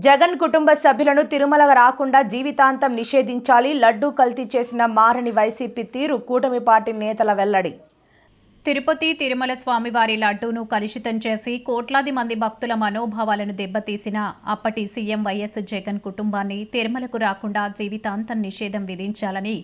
జగన్ కుటుంబ సభ్యులను తిరుమల రాకుండా జీవితాంతం నిషేధించాలి. లడ్డూ కల్తీ చేసిన మారని వైసీపీ తీరు కూటమి పార్టీ నేతల వెల్లడి. తిరుపతి తిరుమల స్వామివారి లడ్డూను కలుషితం చేసి కోట్లాది మంది భక్తుల మనోభావాలను దెబ్బతీసిన అప్పటి సీఎం వైఎస్ జగన్ కుటుంబాన్ని తిరుమలకు రాకుండా జీవితాంతం నిషేధం విధించాలని,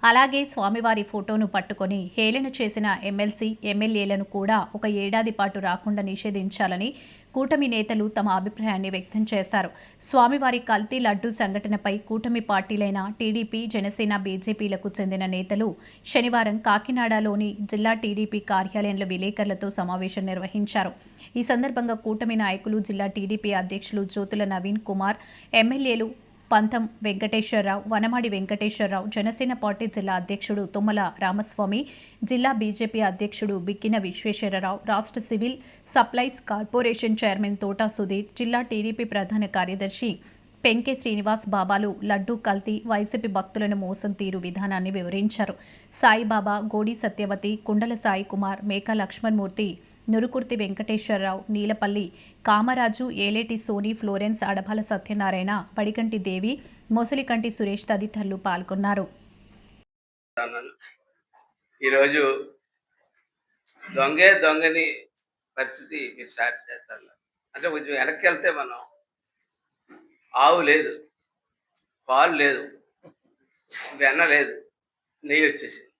అలాగే స్వామివారి ఫోటోను పట్టుకొని హేళన చేసిన ఎమ్మెల్సీ ఎమ్మెల్యేలను కూడా ఒక ఏడాది పాటు రాకుండా నిషేధించాలని కూటమి నేతలు తమ అభిప్రాయాన్ని వ్యక్తం చేశారు. స్వామివారి కల్తీ లడ్డూ సంఘటనపై కూటమి పార్టీలైన టీడీపీ, జనసేన, బీజేపీలకు చెందిన నేతలు శనివారం కాకినాడలోని జిల్లా టీడీపీ కార్యాలయంలో విలేకరులతో సమావేశం నిర్వహించారు. ఈ సందర్భంగా కూటమి నాయకులు, జిల్లా టీడీపీ అధ్యక్షులు జ్యోతుల నవీన్ కుమార్, ఎమ్మెల్యేలు పంతం వెంకటేశ్వరరావు, వనమాడి వెంకటేశ్వరరావు, జనసేన పార్టీ జిల్లా అధ్యక్షుడు తుమ్మల రామస్వామి, జిల్లా బీజేపీ అధ్యక్షుడు బిక్కిన విశ్వేశ్వరరావు, రాష్ట్ర civil supplies corporation chairman Thota Sudheer, జిల్లా టీడీపీ ప్రధాన కార్యదర్శి పెంకే శ్రీనివాస్ బాబాలు లడ్డూ కల్తీ, వైసీపీ భక్తులను మోసం తీరు విధానాన్ని వివరించారు. సాయిబాబా, గోడి సత్యవతి, కుండల సాయి కుమార్, మేకా లక్ష్మణమూర్తి, నురుకుర్తి వెంకటేశ్వరరావు, నీలపల్లి కామరాజు, ఏలేటి సోని, ఫ్లోరెన్స్, అడపాల సత్యనారాయణ, పడికంటి దేవి, మొసలికంటి సురేష్ తదితరులు పాల్గొన్నారు. ఈరోజు దొంగని పరిస్థితి మీరు స్టార్ట్ చేస్తారు. అంటే కొంచెం వెనక్కి వెళ్తే మనం ఆవు లేదు, పాలు లేదు, వెన్న లేదు, నెయ్యి వచ్చేసింది.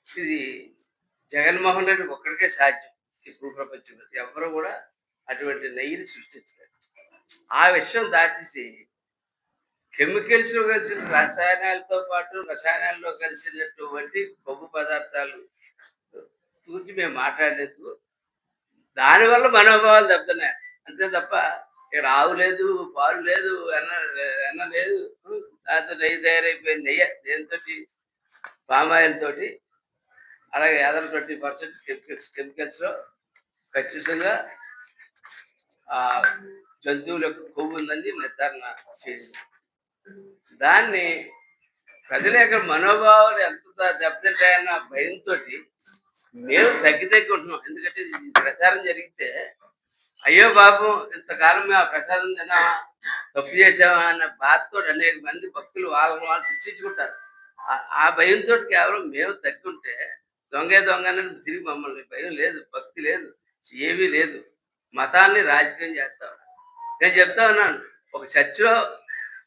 ఇది జగన్మోహన్ రెడ్డి ఒక్కడికే సాధ్యం. ఇప్పుడు ప్రపంచంలో ఎవరు కూడా అటువంటి నెయ్యిని సృష్టించలేదు. ఆ విషయం దాచేసి కెమికల్స్లో కలిసిన రసాయనాలతో పాటు రసాయనాల్లో కలిసినటువంటి కొవ్వు పదార్థాలు గురించి మేము మాట్లాడేందుకు దానివల్ల మనోభావాలు దెబ్బతున్నాయి. అంతే తప్ప ఇక్కడ ఆవు లేదు, పాలు లేదు, వెన్న లేదు, దాంతో నెయ్యి తయారైపోయింది. నెయ్యి దేనితో? పామాయిల్ తోటి, అలాగే అదర్ 20% కెమికల్స్లో ఖచ్చితంగా జంతువుల యొక్క కొవ్వు ఉందని నిర్ధారణ చేసింది. దాన్ని ప్రజల యొక్క మనోభావాలు ఎంత దెబ్బతింటాయన్న భయంతో మేము తగ్గి ఉంటున్నాం. ఎందుకంటే ప్రచారం జరిగితే అయ్యో బాబు ఇంతకాలం మేము ఆ ప్రసాదం తిన్నామా, తప్పు చేసామా అన్న బాధతో అనేక మంది భక్తులు వాళ్ళు శిక్షించుకుంటారు. ఆ భయంతో కేవలం మేము తగ్గుంటే దొంగని తిరిగి మమ్మల్ని భయం లేదు, భక్తి లేదు, ఏమీ లేదు. మతాన్ని రాజకీయం చేస్తాం. నేను చెప్తా ఉన్నాను, ఒక చర్చిలో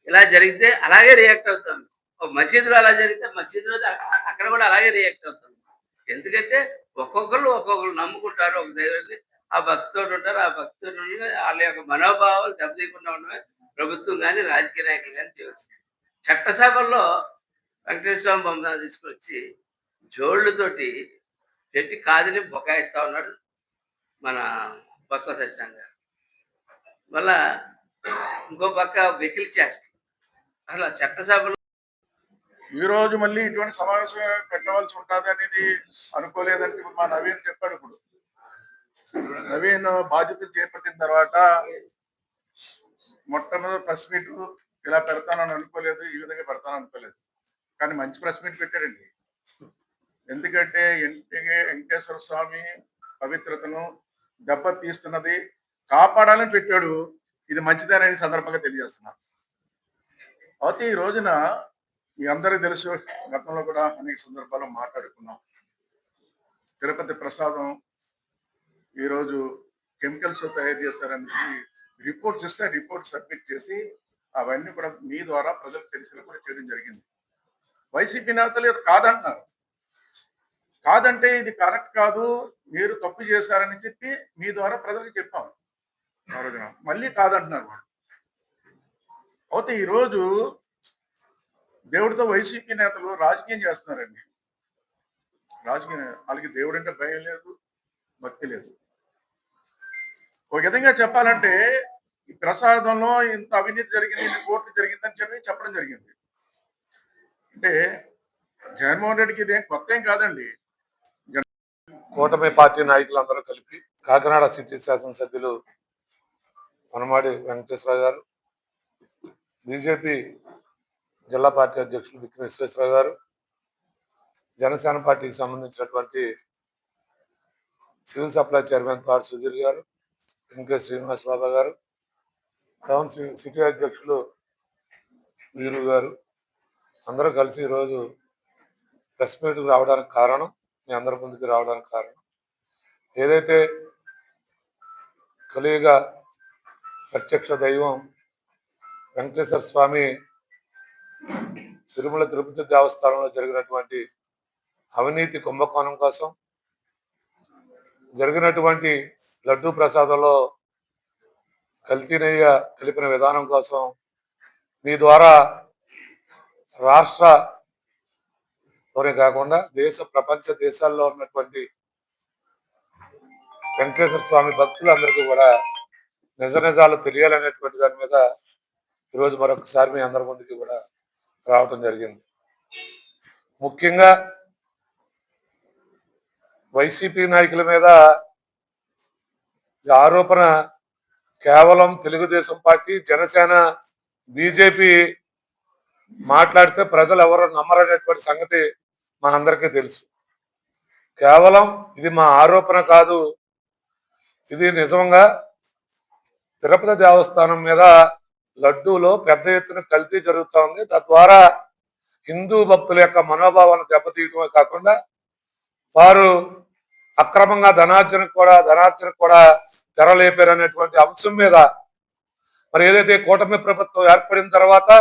ఇలా జరిగితే అలాగే రియాక్ట్ అవుతాం. ఒక మసీదులో అలా జరిగితే మసీదులో అక్కడ కూడా అలాగే రియాక్ట్ అవుతాం. ఎందుకంటే ఒక్కొక్కరు నమ్ముకుంటారు ఒక దేవుడిని, ఆ భక్తితోటి ఉంటారు. ఆ భక్తితో వాళ్ళ యొక్క మనోభావాలు దెబ్బతీయకుండా ఉండడమే ప్రభుత్వం కానీ రాజకీయ నాయకులు కానీ చేయవచ్చు. చట్టసభల్లో వెంకటేశ్వర స్వామి బొమ్మ తీసుకొచ్చి జోళ్లతోటి పెట్టి కాదని బొకాయిస్తా ఉన్నాడు మన బొత్స సత్యనారాయణ గారు. మళ్ళా ఇంకో పక్క వెకిలి చేస్తారు. అసలు చట్టసభలో ఈరోజు మళ్ళీ ఇటువంటి సమావేశం పెట్టవలసి ఉంటుంది అనేది అనుకోలేదని ఇప్పుడు మా నవీన్ చెప్పాడు. ఇప్పుడు నవీన్ బాధ్యతలు చేపట్టిన తర్వాత మొట్టమొదటి ప్రెస్ మీట్ ఇలా పెడతానని అనుకోలేదు, ఈ విధంగా పెడతానని అనుకోలేదు. కానీ మంచి ప్రెస్ మీట్ పెట్టాడండి. ఎందుకంటే వెంకటేశ్వర స్వామి పవిత్రతను దెబ్బతీస్తున్నది కాపాడాలని పెట్టాడు. ఇది మంచిదేనని సందర్భంగా తెలియజేస్తున్నారు. అయితే ఈ రోజున మీ అందరికీ తెలుసు, గతంలో కూడా అనేక సందర్భాల్లో మాట్లాడుకున్నాం. తిరుపతి ప్రసాదం ఈరోజు కెమికల్స్ తయారు చేస్తారని రిపోర్ట్స్ ఇస్తే రిపోర్ట్ సబ్మిట్ చేసి అవన్నీ కూడా మీ ద్వారా ప్రజలకు తెలిసిన కూడా చేయడం జరిగింది. వైసీపీ నేతలు కాదంటున్నారు. కాదంటే ఇది కరెక్ట్ కాదు, మీరు తప్పు చేశారని చెప్పి మీ ద్వారా ప్రజలకు చెప్పాం. ఆ రోజున మళ్ళీ కాదంటున్నారు వాళ్ళు. అయితే ఈరోజు దేవుడితో వైసీపీ నేతలు రాజకీయం చేస్తున్నారండి. రాజకీయం, వాళ్ళకి దేవుడు అంటే భయం లేదు, భక్తి లేదు. ఒక విధంగా చెప్పాలంటే ఈ ప్రసాదంలో ఇంత అవినీతి జరిగింది, ఇంత కోర్టు జరిగిందని చెప్పడం జరిగింది. అంటే జగన్మోహన్ రెడ్డికి ఇదేం కొత్త ఏం కాదండి. కూటమి పార్టీ నాయకులందరూ కలిపి కాకినాడ సిటీ శాసనసభ్యులు వనమాడి వెంకటేశ్వరరావు గారు, బీజేపీ జిల్లా పార్టీ అధ్యక్షులు బిక్కిన విశ్వేశ్వరరావు గారు, జనసేన పార్టీకి సంబంధించినటువంటి సివిల్ సప్లై చైర్మన్ తోట సుధీర్ గారు, పెంకే శ్రీనివాస్ బాబా గారు, టౌన్ సిటీ అధ్యక్షులు వీరు గారు అందరూ కలిసి ఈరోజు ప్రెస్ మీట్కి రావడానికి కారణం, మీ అందరి ముందుకు రావడానికి కారణం, ఏదైతే కలియుగ ప్రత్యక్ష దైవం వెంకటేశ్వర స్వామి తిరుమల తిరుపతి దేవస్థానంలో జరిగినటువంటి అవినీతి కుంభకోణం కోసం, జరిగినటువంటి లడ్డూ ప్రసాదంలో కల్తీ నెయ్యి కలిపిన విధానం కోసం మీ ద్వారా రాష్ట్రలోనే కాకుండా ప్రపంచ దేశాల్లో ఉన్నటువంటి వెంకటేశ్వర స్వామి భక్తులందరికీ కూడా నిజాలు తెలియాలనేటువంటి దాని మీద ఈరోజు మరొకసారి మీ అందరి ముందుకి కూడా రావటం జరిగింది. ముఖ్యంగా వైసీపీ నాయకుల మీద ఈ ఆరోపణ కేవలం తెలుగుదేశం పార్టీ, జనసేన, బీజేపీ మాట్లాడితే ప్రజలు ఎవరు నమ్మరనేటువంటి సంగతి మా అందరికీ తెలుసు. కేవలం ఇది మా ఆరోపణ కాదు, ఇది నిజంగా తిరుపతి దేవస్థానం మీద లడ్డూలో పెద్ద ఎత్తున కల్తీ జరుగుతూ ఉంది. తద్వారా హిందూ భక్తుల యొక్క మనోభావాలను దెబ్బతీయటమే కాకుండా వారు అక్రమంగా ధనార్జనకు కూడా తెరలేపారనేటువంటి అంశం మీద మరి ఏదైతే కూటమి ప్రభుత్వం ఏర్పడిన తర్వాత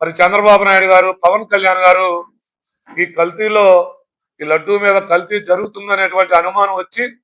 మరి చంద్రబాబు నాయుడు గారు, పవన్ కళ్యాణ్ గారు ఈ లడ్డూ మీద కల్తీ జరుగుతుందనేటువంటి అనుమానం వచ్చి